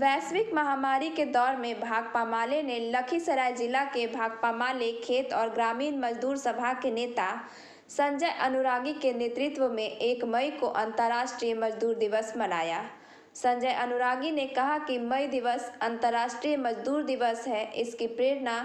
वैश्विक महामारी के दौर में भाकपा माले ने लखीसराय जिला के भाकपा माले खेत और ग्रामीण मजदूर सभा के नेता संजय अनुरागी के नेतृत्व में 1 मई को अंतर्राष्ट्रीय मजदूर दिवस मनाया। संजय अनुरागी ने कहा कि मई दिवस अंतर्राष्ट्रीय मजदूर दिवस है। इसकी प्रेरणा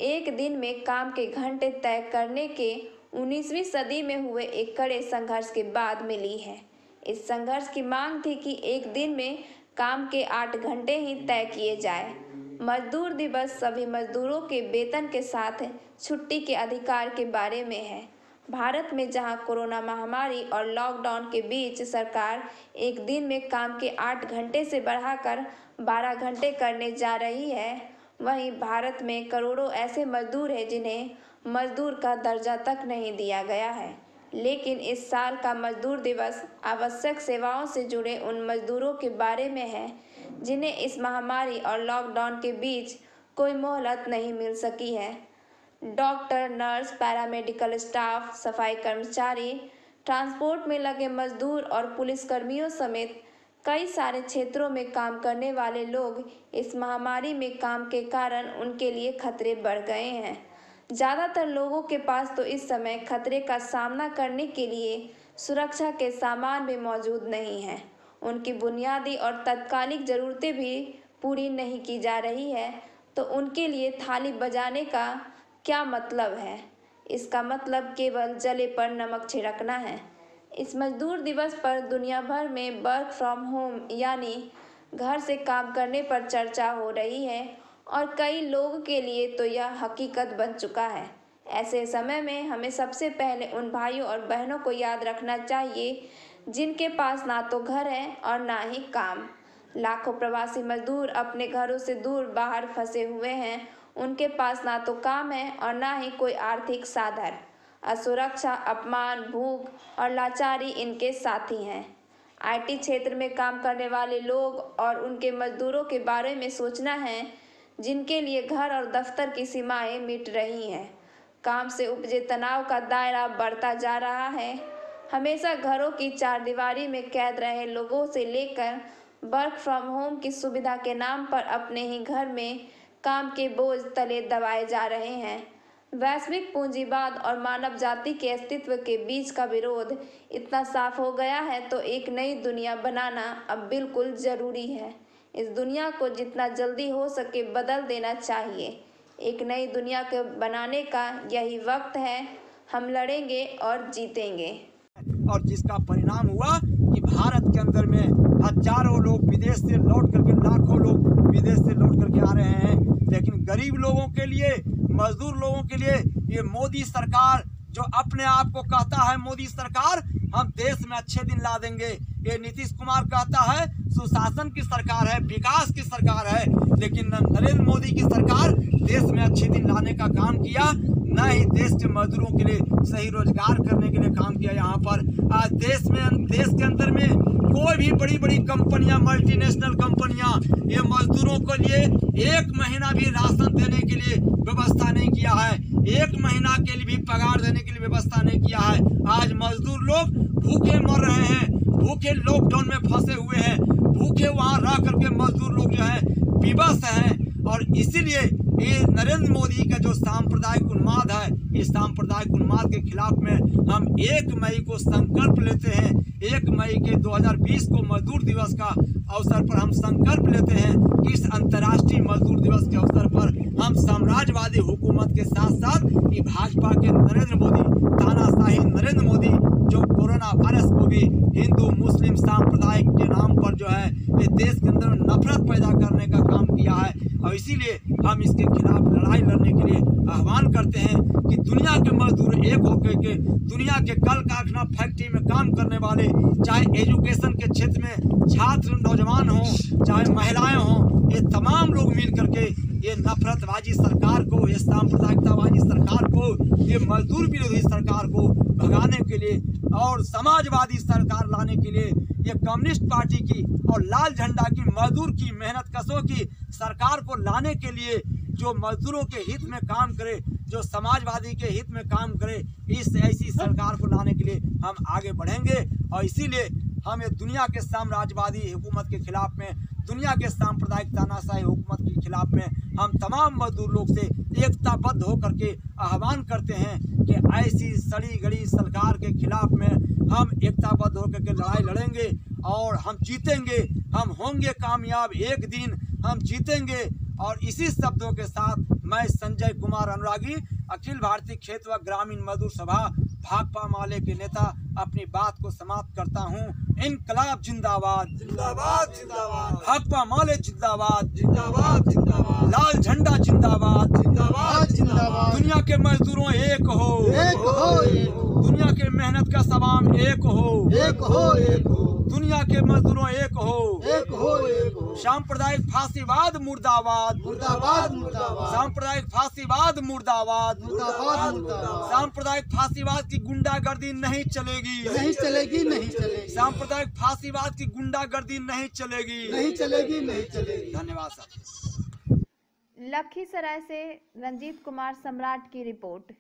एक दिन में काम के घंटे तय करने के 19वीं सदी में हुए एक कड़े संघर्ष के बाद मिली है। इस संघर्ष की मांग थी कि एक दिन में काम के 8 घंटे ही तय किए जाए। मजदूर दिवस सभी मजदूरों के वेतन के साथ छुट्टी के अधिकार के बारे में है। भारत में जहां कोरोना महामारी और लॉकडाउन के बीच सरकार एक दिन में काम के 8 घंटे से बढ़ाकर 12 घंटे करने जा रही है, वहीं भारत में करोड़ों ऐसे मजदूर हैं जिन्हें मजदूर का दर्जा तक नहीं दिया गया है। लेकिन इस साल का मजदूर दिवस आवश्यक सेवाओं से जुड़े उन मजदूरों के बारे में है जिन्हें इस महामारी और लॉकडाउन के बीच कोई मोहलत नहीं मिल सकी है। डॉक्टर, नर्स, पैरामेडिकल स्टाफ, सफाई कर्मचारी, ट्रांसपोर्ट में लगे मजदूर और पुलिसकर्मियों समेत कई सारे क्षेत्रों में काम करने वाले लोग इस महामारी में काम के कारण उनके लिए खतरे बढ़ गए हैं। ज़्यादातर लोगों के पास तो इस समय खतरे का सामना करने के लिए सुरक्षा के सामान भी मौजूद नहीं हैं। उनकी बुनियादी और तात्कालिक ज़रूरतें भी पूरी नहीं की जा रही है, तो उनके लिए थाली बजाने का क्या मतलब है? इसका मतलब केवल जले पर नमक छिड़कना है। इस मजदूर दिवस पर दुनिया भर में वर्क फ्रॉम होम यानी घर से काम करने पर चर्चा हो रही है और कई लोगों के लिए तो यह हकीकत बन चुका है। ऐसे समय में हमें सबसे पहले उन भाइयों और बहनों को याद रखना चाहिए जिनके पास ना तो घर है और ना ही काम। लाखों प्रवासी मजदूर अपने घरों से दूर बाहर फंसे हुए हैं। उनके पास ना तो काम है और ना ही कोई आर्थिक साधन। असुरक्षा, अपमान, भूख और लाचारी इनके साथी हैं। IT क्षेत्र में काम करने वाले लोग और उनके मजदूरों के बारे में सोचना है जिनके लिए घर और दफ्तर की सीमाएं मिट रही हैं। काम से उपजे तनाव का दायरा बढ़ता जा रहा है। हमेशा घरों की चारदीवारी में कैद रहे लोगों से लेकर वर्क फ्रॉम होम की सुविधा के नाम पर अपने ही घर में काम के बोझ तले दबाए जा रहे हैं। वैश्विक पूंजीवाद और मानव जाति के अस्तित्व के बीच का विरोध इतना साफ हो गया है, तो एक नई दुनिया बनाना अब बिल्कुल ज़रूरी है। इस दुनिया को जितना जल्दी हो सके बदल देना चाहिए। एक नई दुनिया को बनाने का यही वक्त है। हम लड़ेंगे और जीतेंगे। और जिसका परिणाम हुआ कि भारत के अंदर में हजारों लोग विदेश से लौट करके, लाखों लोग विदेश से लौट करके आ रहे हैं। लेकिन गरीब लोगों के लिए, मजदूर लोगों के लिए ये मोदी सरकार जो अपने आप को कहता है मोदी सरकार, हम देश में अच्छे दिन ला देंगे, ये नीतीश कुमार कहता है सुशासन की सरकार है, विकास की सरकार है, लेकिन नरेंद्र मोदी की सरकार देश में अच्छे दिन लाने का काम किया, न ही देश के मजदूरों के लिए सही रोजगार करने के लिए काम किया। यहाँ पर आज देश के अंदर में कोई भी बड़ी बड़ी कंपनियां, मल्टीनेशनल कंपनियां ये मजदूरों के लिए 1 महीना भी राशन देने के लिए व्यवस्था नहीं किया है, 1 महीना के लिए भी पगार देने के लिए व्यवस्था नहीं किया है। आज मजदूर लोग भूखे मर रहे हैं, भूखे लॉकडाउन में फंसे हुए हैं, भूखे वहाँ रह करके मजदूर लोग जो है विवश हैं। और इसीलिए ये नरेंद्र मोदी का जो सांप्रदायिक उन्माद है, इस सांप्रदायिक उन्माद के खिलाफ में हम 1 मई को संकल्प लेते हैं। 1 मई के 2020 को मजदूर दिवस का अवसर पर हम संकल्प लेते हैं कि इस अंतर्राष्ट्रीय मजदूर दिवस के अवसर पर हम साम्राज्यवादी हुकूमत के साथ साथ ये भाजपा के नरेंद्र मोदी, तानाशाही नरेंद्र मोदी जो कोरोना वायरस को भी हिंदू मुस्लिम सांप्रदायिक के नाम पर जो है ये देश के अंदर नफरत पैदा करने का काम किया है, और इसीलिए हम इसके खिलाफ लड़ाई लड़ने के लिए आह्वान करते हैं कि दुनिया के मजदूर एक होकर के दुनिया के कल कारखाना फैक्ट्री में काम करने वाले, चाहे एजुकेशन के क्षेत्र में छात्र नौजवान हों, चाहे महिलाएं हों, ये तमाम लोग मिल करके ये नफरतबाजी सरकार को, ये सांप्रदायिकतावादी सरकार को, ये मजदूर विरोधी सरकार को भगाने के लिए और समाजवादी सरकार लाने के लिए ये कम्युनिस्ट पार्टी की और लाल झंडा की मजदूर की मेहनत कशों की सरकार को लाने के लिए, जो मजदूरों के हित में काम करे, जो समाजवादी के हित में काम करे, इस ऐसी सरकार को लाने के लिए हम आगे बढ़ेंगे। और इसीलिए हम ये दुनिया के साम्राज्यवादी हुकूमत के खिलाफ में, दुनिया के सांप्रदायिक तानाशाही हुकूमत के खिलाफ में हम तमाम मजदूर लोग से एकताबद्ध होकर के आह्वान करते हैं कि ऐसी सड़ी गड़ी सरकार के खिलाफ में हम एकताबद्ध होकर के लड़ाई लड़ेंगे और हम जीतेंगे। हम होंगे कामयाब, एक दिन हम जीतेंगे। और इसी शब्दों के साथ मैं संजय कुमार अनुरागी, अखिल भारतीय खेत व ग्रामीण मजदूर सभा भाकपा माले के नेता, अपनी बात को समाप्त करता हूँ। इनकलाब जिंदाबाद, जिंदाबाद जिंदाबाद, भाकपा माले जिंदाबाद, जिंदाबाद जिंदाबाद, लाल झंडा जिंदाबाद, जिंदाबाद जिंदाबाद। दुनिया के मजदूरों एक हो, एक हो एक हो, दुनिया के मेहनत का सवाम एक हो, एक हो एक हो, दुनिया के मजदूरों एक हो, एक हो एक हो। सांप्रदायिक फांसीवाद मुर्दाबाद, मुर्दाबाद मुर्दाबाद, सांप्रदायिक फांसीवाद मुर्दाबाद, मुर्दाबाद मुर्दाबाद। सांप्रदायिक फांसीवाद की गुंडागर्दी नहीं चलेगी, नहीं चलेगी नहीं चलेगी, सांप्रदायिक फांसीवाद की गुंडागर्दी नहीं चलेगी, नहीं चलेगी नहीं चलेगी। धन्यवाद साहब। लखीसराय से रंजीत कुमार सम्राट की रिपोर्ट।